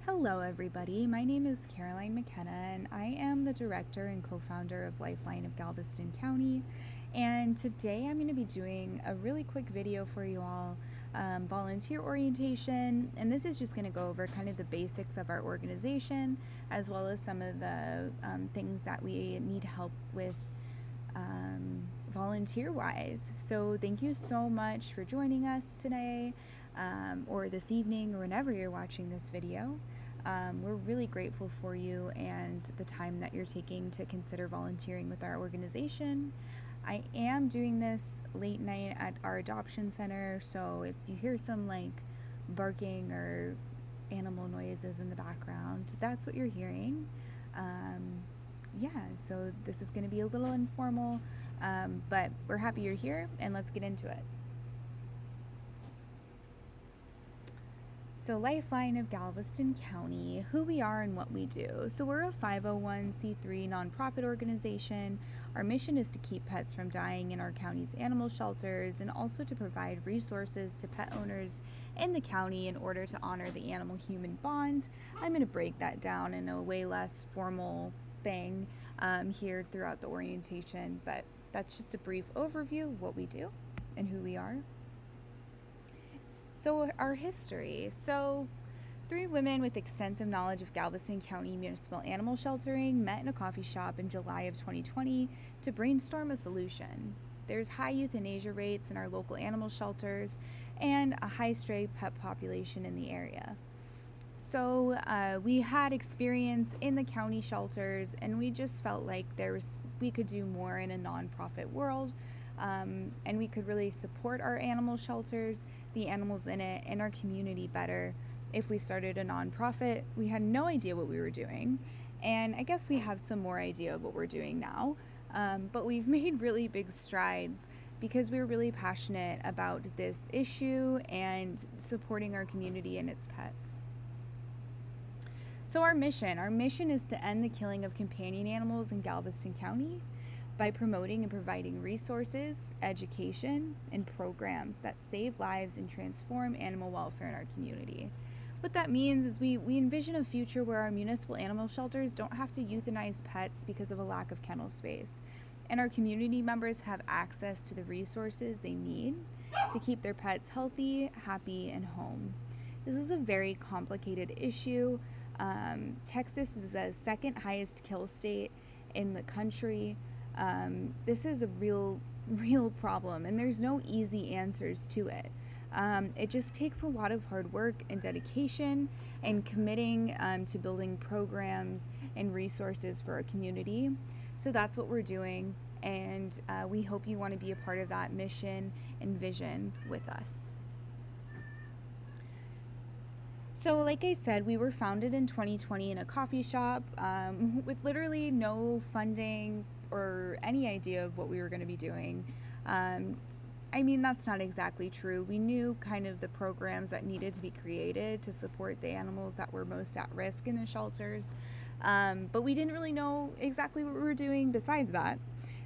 Hello, everybody. My name is Caroline McKenna, and I am the director and co founder of Lifeline of Galveston County. And today I'm going to be doing a really quick video for you all, volunteer orientation. And this is just going to go over kind of the basics of our organization, as well as some of the things that we need help with volunteer wise. So, thank you so much for joining us today, or this evening, or whenever you're watching this video. We're really grateful for you and the time that you're taking to consider volunteering with our organization. I am doing this late night at our adoption center, so if you hear some barking or animal noises in the background, that's what you're hearing. So this is going to be a little informal, but we're happy you're here, and let's get into it. So Lifeline of Galveston County, who we are and what we do. So we're a 501c3 nonprofit organization. Our mission is to keep pets from dying in our county's animal shelters, and also to provide resources to pet owners in the county in order to honor the animal-human bond. I'm going to break that down in a way less formal thing here throughout the orientation, but that's just a brief overview of what we do and who we are. So our history. So 3 women with extensive knowledge of Galveston County municipal animal sheltering met in a coffee shop in July of 2020 to brainstorm a solution. There's high euthanasia rates in our local animal shelters and a high stray pet population in the area. So we had experience in the county shelters, and we just felt like we could do more in a nonprofit world. And we could really support our animal shelters, the animals in it, and our community better if we started a nonprofit. We had no idea what we were doing, and I guess we have some more idea of what we're doing now, but we've made really big strides because we're really passionate about this issue and supporting our community and its pets. So our mission is to end the killing of companion animals in Galveston County by promoting and providing resources, education, and programs that save lives and transform animal welfare in our community. What that means is we envision a future where our municipal animal shelters don't have to euthanize pets because of a lack of kennel space, and our community members have access to the resources they need to keep their pets healthy, happy, and home. This is a very complicated issue. Texas is the second highest kill state in the country. This is a real problem, and there's no easy answers to it. It just takes a lot of hard work and dedication and committing to building programs and resources for our community. So that's what we're doing, and we hope you want to be a part of that mission and vision with us. So like I said, we were founded in 2020 in a coffee shop with literally no funding or any idea of what we were going to be doing. That's not exactly true. We knew kind of the programs that needed to be created to support the animals that were most at risk in the shelters, but we didn't really know exactly what we were doing besides that.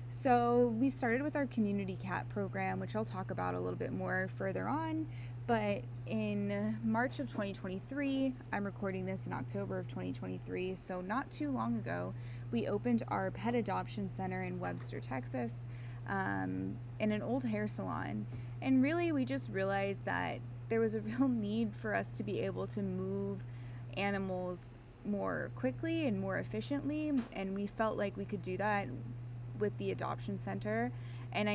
So we started with our community cat program, which I'll talk about a little bit more further on. But in March of 2023, I'm recording this in October of 2023, so not too long ago, we opened our pet adoption center in Webster, Texas, in an old hair salon. And really, we just realized that there was a real need for us to be able to move animals more quickly and more efficiently, and we felt like we could do that with the adoption center. And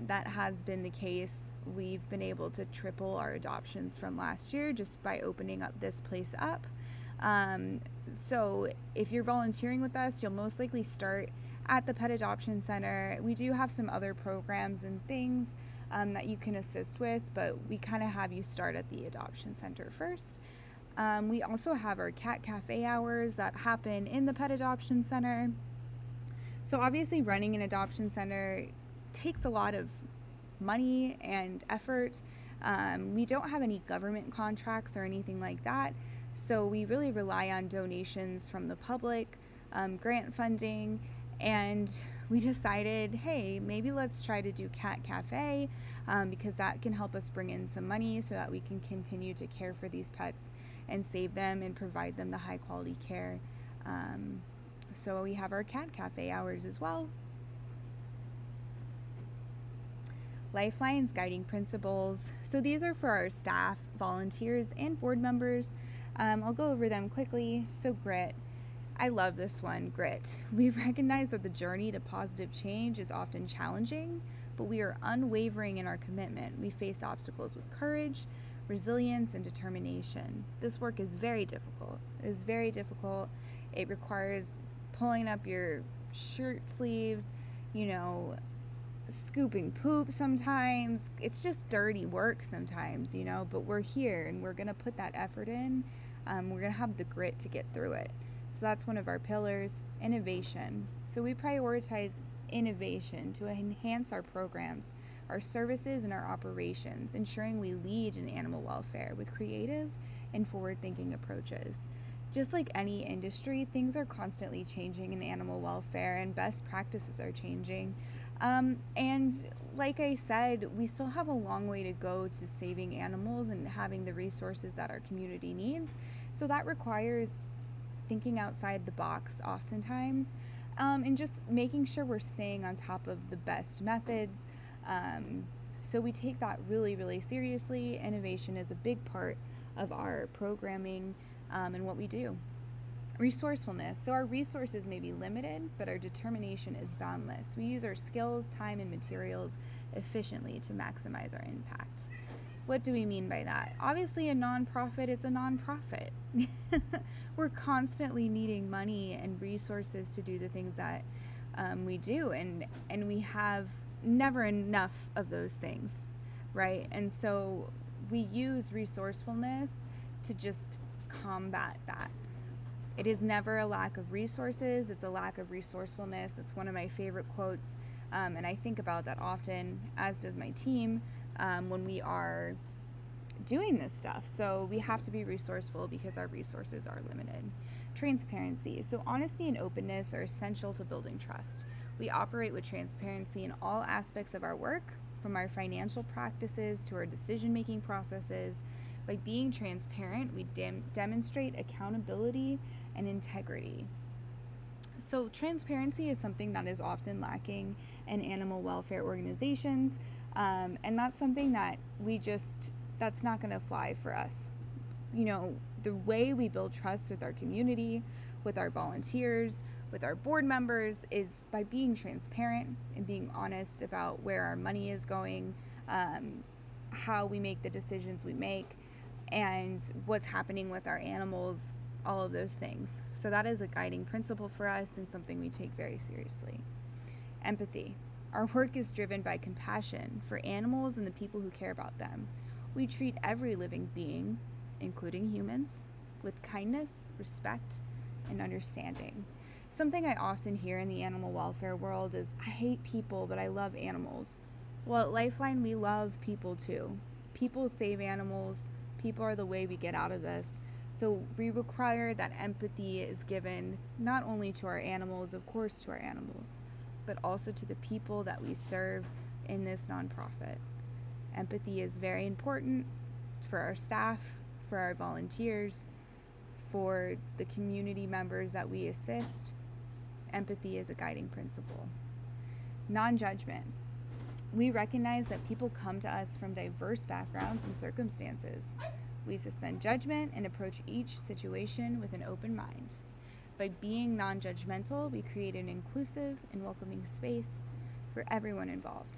that has been the case. We've been able to triple our adoptions from last year just by opening up this place up. So if you're volunteering with us, you'll most likely start at the Pet Adoption Center. We do have some other programs and things that you can assist with, but we kind of have you start at the Adoption Center first. We also have our Cat Cafe hours that happen in the Pet Adoption Center. So obviously running an adoption center takes a lot of money and effort. We don't have any government contracts or anything like that, so we really rely on donations from the public, grant funding, and we decided, hey, maybe let's try to do Cat Cafe because that can help us bring in some money so that we can continue to care for these pets and save them and provide them the high quality care. So we have our cat cafe hours as well. Lifeline's guiding principles. So these are for our staff, volunteers, and board members. I'll go over them quickly. So grit. I love this one, grit. We recognize that the journey to positive change is often challenging, but we are unwavering in our commitment. We face obstacles with courage, resilience, and determination. This work is very difficult. It is very difficult. It requires pulling up your shirt sleeves, scooping poop sometimes. It's just dirty work sometimes, but we're here and we're going to put that effort in. We're going to have the grit to get through it. So that's one of our pillars. Innovation. So we prioritize innovation to enhance our programs, our services, and our operations, ensuring we lead in animal welfare with creative and forward-thinking approaches. Just like any industry, things are constantly changing in animal welfare and best practices are changing. And like I said, we still have a long way to go to saving animals and having the resources that our community needs. So that requires thinking outside the box oftentimes, and just making sure we're staying on top of the best methods. So we take that really, really seriously. Innovation is a big part of our programming and what we do. Resourcefulness. So our resources may be limited, but our determination is boundless. We use our skills, time, and materials efficiently to maximize our impact. What do we mean by that? Obviously, a nonprofit is a nonprofit. We're constantly needing money and resources to do the things that we do, and we have never enough of those things, right? And so we use resourcefulness to just combat that. It is never a lack of resources, it's a lack of resourcefulness. That's one of my favorite quotes, and I think about that often, as does my team, when we are doing this stuff. So we have to be resourceful because our resources are limited. Transparency. So honesty and openness are essential to building trust. We operate with transparency in all aspects of our work, from our financial practices to our decision-making processes. By being transparent, we demonstrate accountability and integrity. So transparency is something that is often lacking in animal welfare organizations, and that's something that that's not going to fly for us. The way we build trust with our community, with our volunteers, with our board members, is by being transparent and being honest about where our money is going, how we make the decisions we make, and what's happening with our animals, all of those things. So that is a guiding principle for us and something we take very seriously. Empathy. Our work is driven by compassion for animals and the people who care about them. We treat every living being, including humans, with kindness, respect, and understanding. Something I often hear in the animal welfare world is, I hate people, but I love animals. Well, at Lifeline, we love people too. People save animals. People are the way we get out of this. So we require that empathy is given not only to our animals, of course, to our animals, but also to the people that we serve in this nonprofit. Empathy is very important for our staff, for our volunteers, for the community members that we assist. Empathy is a guiding principle. Non-judgment. We recognize that people come to us from diverse backgrounds and circumstances. We suspend judgment and approach each situation with an open mind. By being non-judgmental, we create an inclusive and welcoming space for everyone involved.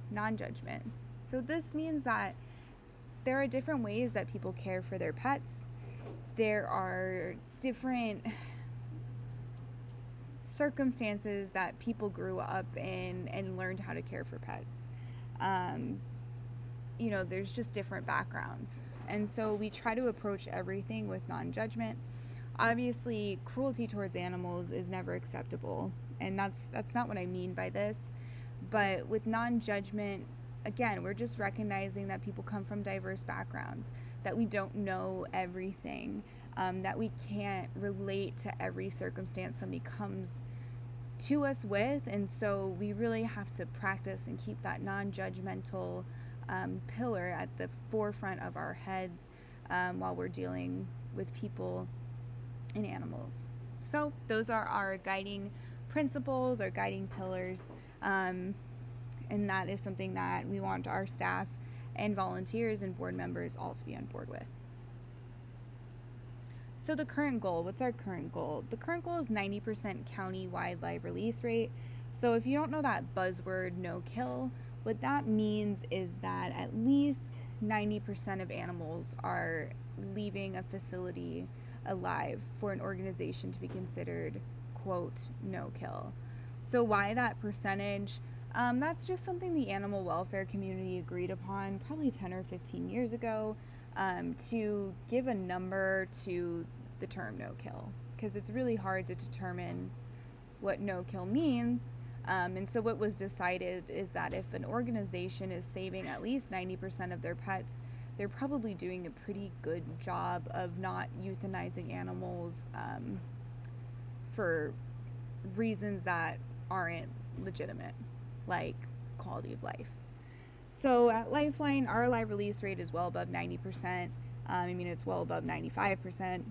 Non-judgment. So this means that there are different ways that people care for their pets. There are different circumstances that people grew up in and learned how to care for pets. There's just different backgrounds. And so we try to approach everything with non-judgment. Obviously, cruelty towards animals is never acceptable, and that's not what I mean by this. But with non-judgment, again, we're just recognizing that people come from diverse backgrounds, that we don't know everything, that we can't relate to every circumstance somebody comes to us with, and so we really have to practice and keep that non-judgmental pillar at the forefront of our heads while we're dealing with people and animals. So those are our guiding principles, our guiding pillars, and that is something that we want our staff and volunteers and board members all to be on board with. So the current goal, what's our current goal? The current goal is 90% county-wide live release rate. So if you don't know that buzzword, no kill, what that means is that at least 90% of animals are leaving a facility alive for an organization to be considered, quote, no kill. So why that percentage? That's just something the animal welfare community agreed upon probably 10 or 15 years ago, to give a number to the term no kill, because it's really hard to determine what no kill means. And so what was decided is that if an organization is saving at least 90% of their pets, they're probably doing a pretty good job of not euthanizing animals for reasons that aren't legitimate, like quality of life. So at Lifeline, our live release rate is well above 90%. It's well above 95%.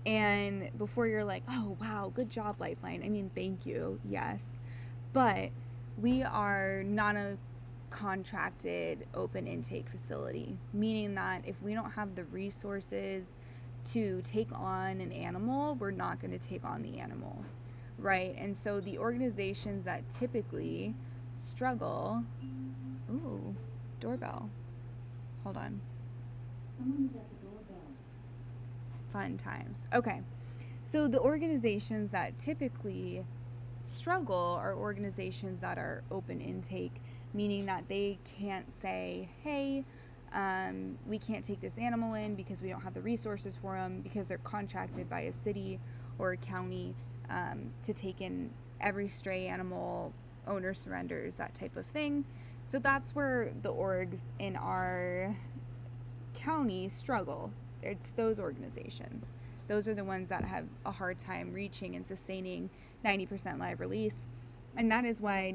And before you're like, oh, wow, good job, Lifeline. Thank you. Yes. But we are not a contracted open intake facility, meaning that if we don't have the resources to take on an animal, we're not going to take on the animal, right? And so the organizations that typically struggle, ooh, doorbell, hold on. Someone's at the doorbell. Fun times. Okay, so the organizations that typically struggle are organizations that are open intake, meaning that they can't say, hey, we can't take this animal in because we don't have the resources for them, because they're contracted by a city or a county to take in every stray animal, owner surrenders, that type of thing. So that's where the orgs in our county struggle. It's those organizations. Those are the ones that have a hard time reaching and sustaining 90% live release. And that is why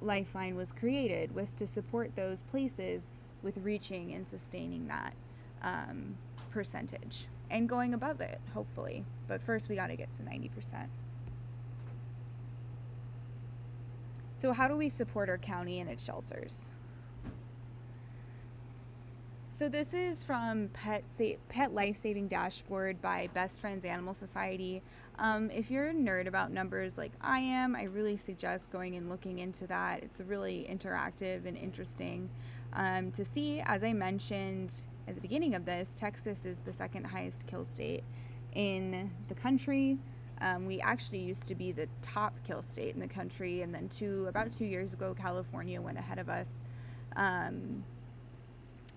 Lifeline was created, was to support those places with reaching and sustaining that percentage and going above it, hopefully. But first we got to get to 90%. So how do we support our county and its shelters? So this is from Pet Life Saving Dashboard by Best Friends Animal Society. If you're a nerd about numbers like I am, I really suggest going and looking into that. It's really interactive and interesting to see. As I mentioned at the beginning of this, Texas is the second highest kill state in the country. We actually used to be the top kill state in the country, and then about 2 years ago, California went ahead of us.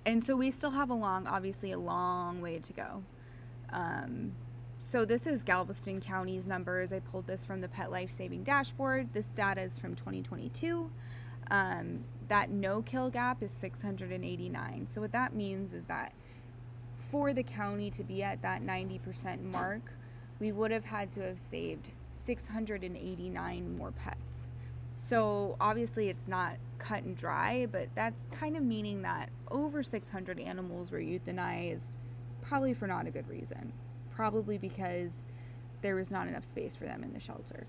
And so we still have obviously a long way to go. So this is Galveston County's numbers. I pulled this from the Pet Life Saving Dashboard. This data is from 2022. That no-kill gap is 689. So what that means is that for the county to be at that 90% mark, we would have had to have saved 689 more pets. So obviously it's not cut and dry, but that's kind of meaning that over 600 animals were euthanized, probably for not a good reason. Probably because there was not enough space for them in the shelter.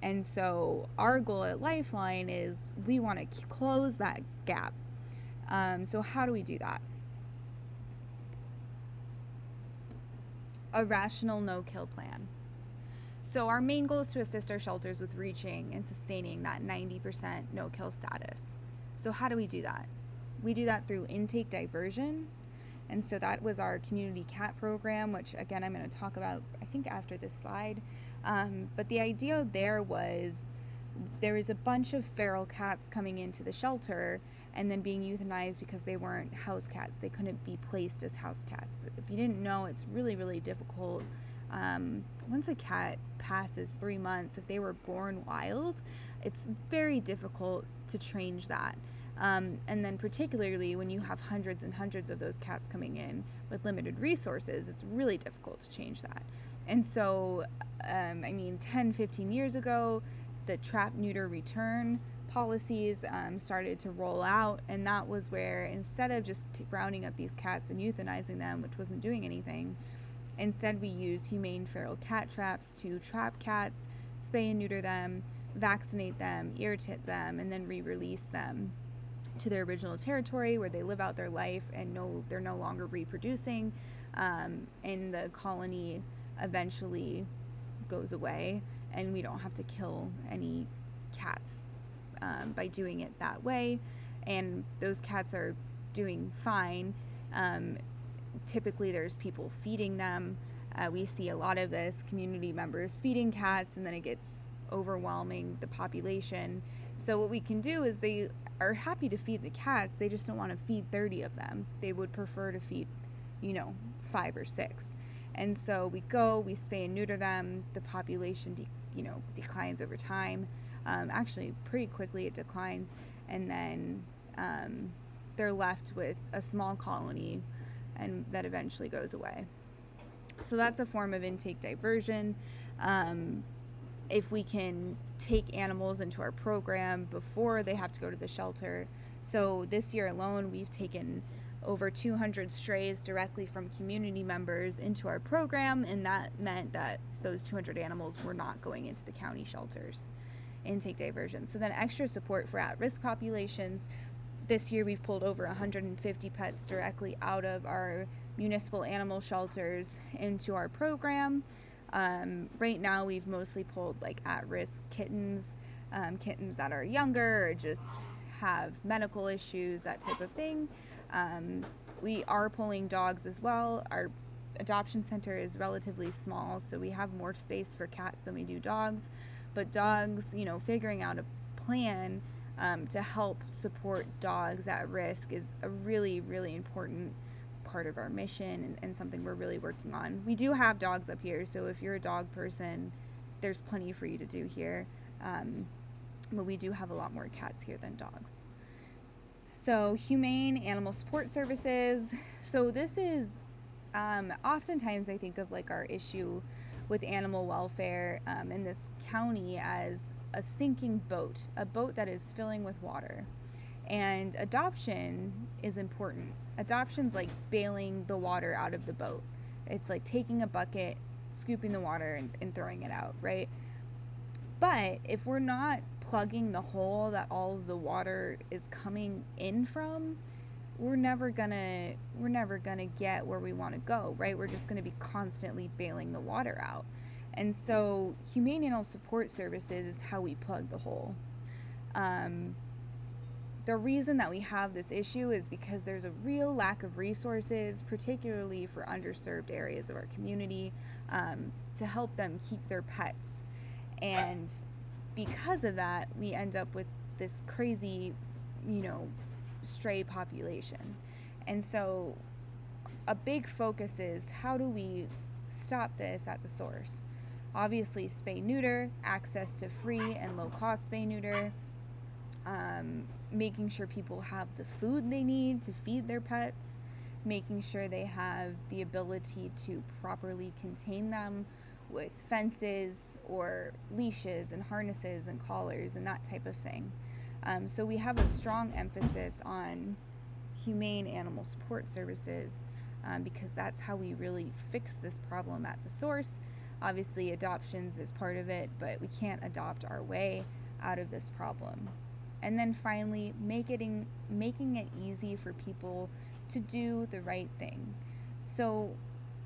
And so our goal at Lifeline is we want to close that gap. So how do we do that? A rational no-kill plan. So our main goal is to assist our shelters with reaching and sustaining that 90% no-kill status. So how do we do that? We do that through intake diversion. And so that was our community cat program, which again, I'm going to talk about, I think, after this slide. But the idea there was a bunch of feral cats coming into the shelter and then being euthanized because they weren't house cats. They couldn't be placed as house cats. If you didn't know, it's really, really difficult. Once a cat passes 3 months, if they were born wild, it's very difficult to change that. And then particularly when you have hundreds and hundreds of those cats coming in with limited resources, it's really difficult to change that. And so, 10, 15 years ago, the trap, neuter, return policies started to roll out, and that was where, instead of just rounding up these cats and euthanizing them, which wasn't doing anything, instead we used humane feral cat traps to trap cats, spay and neuter them, vaccinate them, ear tip them, and then re-release them to their original territory where they live out their life and they're no longer reproducing, and the colony eventually goes away and we don't have to kill any cats by doing it that way. And those cats are doing fine. Typically there's people feeding them. We see a lot of this, community members feeding cats, and then it gets overwhelming the population. So what we can do is, they are happy to feed the cats, they just don't want to feed 30 of them. They would prefer to feed 5 or 6. And so we spay and neuter them. The population declines over time. Actually pretty quickly it declines, and then they're left with a small colony, and that eventually goes away. So that's a form of intake diversion. If we can take animals into our program before they have to go to the shelter. So this year alone, we've taken over 200 strays directly from community members into our program, and that meant that those 200 animals were not going into the county shelters. Intake diversion. So then extra support for at-risk populations. This year we've pulled over 150 pets directly out of our municipal animal shelters into our program. Right now we've mostly pulled like at-risk kittens that are younger or just have medical issues, that type of thing. We are pulling dogs as well. Our adoption center is relatively small, so we have more space for cats than we do dogs. But dogs, figuring out a plan to help support dogs at risk is a really, really important part of our mission, and something we're really working on. We do have dogs up here, so if you're a dog person, there's plenty for you to do here. But we do have a lot more cats here than dogs. So humane animal support services. So this is oftentimes I think of like our issue with animal welfare in this county as a sinking boat, a boat that is filling with water. And adoption is important. Adoption's like bailing the water out of the boat. It's like taking a bucket, scooping the water, and throwing it out, right? But if we're not plugging the hole that all of the water is coming in from, we're never gonna get where we want to go, right? We're just gonna be constantly bailing the water out. And so humane animal support services is how we plug the hole. The reason that we have this issue is because there's a real lack of resources, particularly for underserved areas of our community, to help them keep their pets. And because of that, we end up with this crazy, stray population. And so a big focus is, how do we stop this at the source? Obviously, spay neuter, access to free and low cost spay neuter, making sure people have the food they need to feed their pets, making sure they have the ability to properly contain them with fences or leashes and harnesses and collars and that type of thing. So we have a strong emphasis on humane animal support services because that's how we really fix this problem at the source. Obviously, adoptions is part of it, but we can't adopt our way out of this problem. And then finally, making it easy for people to do the right thing. So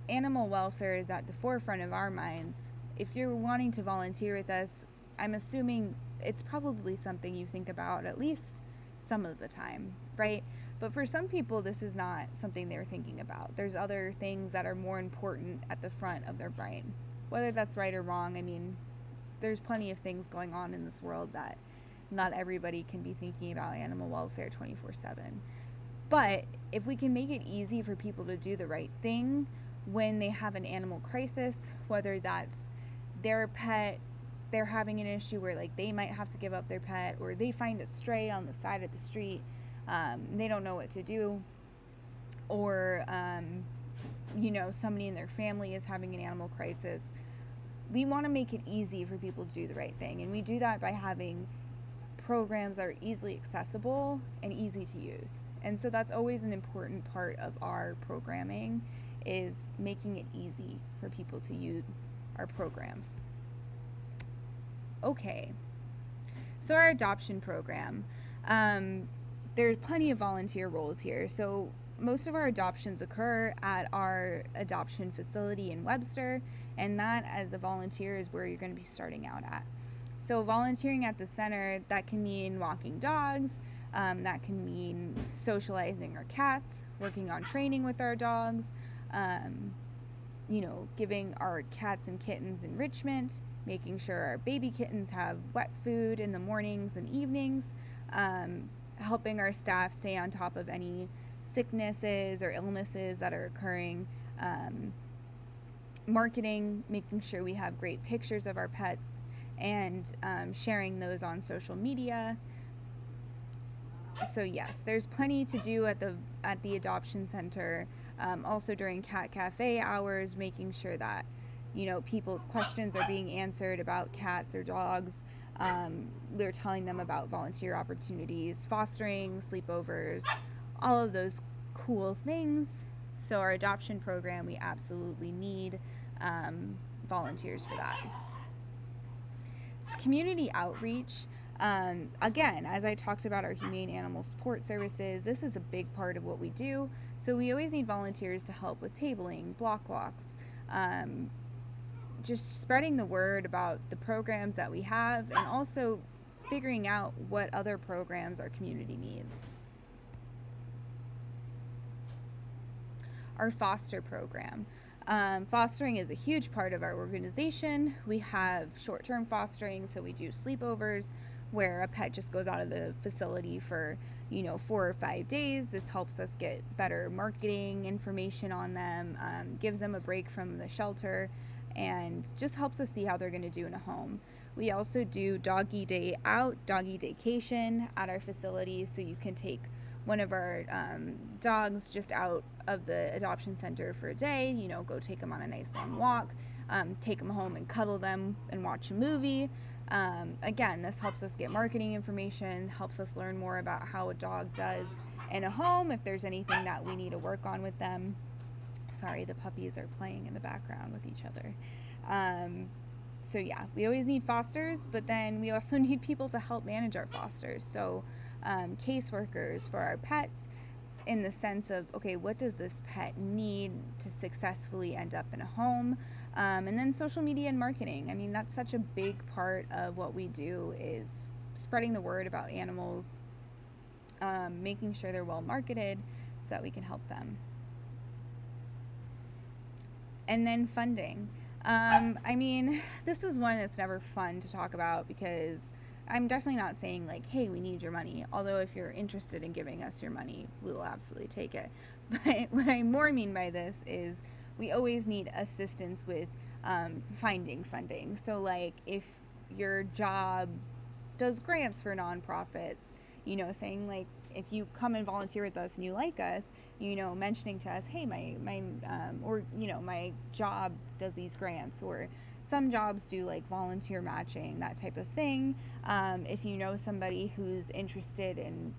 animal welfare is at the forefront of our minds. If you're wanting to volunteer with us, I'm assuming it's probably something you think about at least some of the time, right? But for some people, this is not something they're thinking about. There's other things that are more important at the front of their brain. Whether that's right or wrong, I mean, there's plenty of things going on in this world that not everybody can be thinking about animal welfare 24/7. But if we can make it easy for people to do the right thing when they have an animal crisis, whether that's their pet, they're having an issue where like they might have to give up their pet, or they find a stray on the side of the street, they don't know what to do, or somebody in their family is having an animal crisis. We want to make it easy for people to do the right thing, and we do that by having programs that are easily accessible and easy to use. And so that's always an important part of our programming, is making it easy for people to use our programs. Okay, so our adoption program, there's plenty of volunteer roles here. So most of our adoptions occur at our adoption facility in Webster, and that as a volunteer is where you're going to be starting out at. So volunteering at the center, that can mean walking dogs, that can mean socializing our cats, working on training with our dogs, giving our cats and kittens enrichment, making sure our baby kittens have wet food in the mornings and evenings, helping our staff stay on top of any sicknesses or illnesses that are occurring, marketing, making sure we have great pictures of our pets, and sharing those on social media. So yes, there's plenty to do at the adoption center. Also during Cat Cafe hours, making sure that people's questions are being answered about cats or dogs. We're telling them about volunteer opportunities, fostering, sleepovers, all of those cool things. So our adoption program, we absolutely need volunteers for that. Community outreach. Again, as I talked about our humane animal support services, this is a big part of what we do. So we always need volunteers to help with tabling, block walks, just spreading the word about the programs that we have, and also figuring out what other programs our community needs. Our foster program. Fostering is a huge part of our organization. We have short-term fostering, so we do sleepovers where a pet just goes out of the facility for 4 or 5 days. This helps us get better marketing information on them, gives them a break from the shelter, and just helps us see how they're going to do in a home. We also do doggy day out, doggy daycation at our facility, so you can take one of our dogs just out of the adoption center for a day, go take them on a nice long walk, take them home and cuddle them and watch a movie. Again, this helps us get marketing information, helps us learn more about how a dog does in a home, if there's anything that we need to work on with them. Sorry, the puppies are playing in the background with each other. So yeah, we always need fosters, but then we also need people to help manage our fosters. So caseworkers for our pets, in the sense of, okay, what does this pet need to successfully end up in a home? And then social media and marketing. I mean, that's such a big part of what we do, is spreading the word about animals, making sure they're well marketed so that we can help them. And then funding. I mean, this is one that's never fun to talk about, because I'm definitely not saying like, hey, we need your money. Although if you're interested in giving us your money, we will absolutely take it. But what I more mean by this is we always need assistance with finding funding. So like if your job does grants for nonprofits, saying like, if you come and volunteer with us and you like us, mentioning to us, hey, my job does these grants, or some jobs do like volunteer matching, that type of thing. If you know somebody who's interested in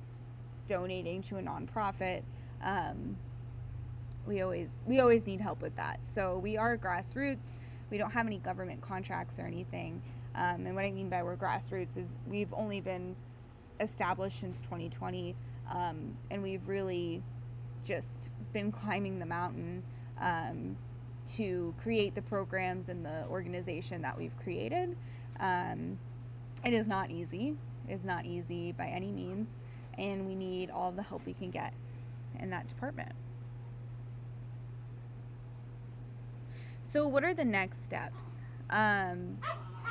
donating to a nonprofit, we always need help with that. So we are grassroots. We don't have any government contracts or anything. And what I mean by we're grassroots is we've only been established since 2020, and we've really just been climbing the mountain to create the programs and the organization that we've created. It is not easy. It's not easy by any means, and we need all the help we can get in that department. So what are the next steps?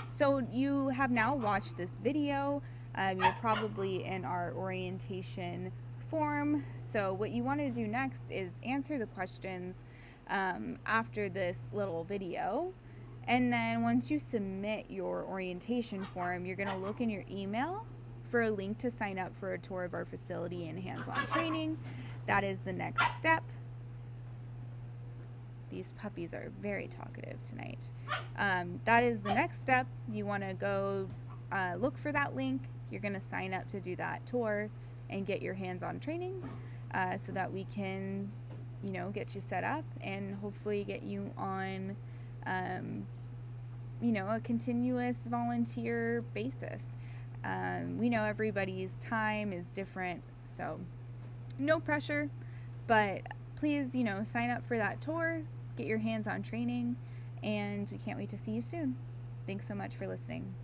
So you have now watched this video. You're probably in our orientation form. So what you want to do next is answer the questions after this little video. And then once you submit your orientation form, you're going to look in your email for a link to sign up for a tour of our facility and hands-on training. That is the next step. These puppies are very talkative tonight. That is the next step. You want to go look for that link, you're going to sign up to do that tour and get your hands-on training so that we can, get you set up and hopefully get you on, a continuous volunteer basis. We know everybody's time is different, so no pressure, but please, sign up for that tour, get your hands-on training, and we can't wait to see you soon. Thanks so much for listening.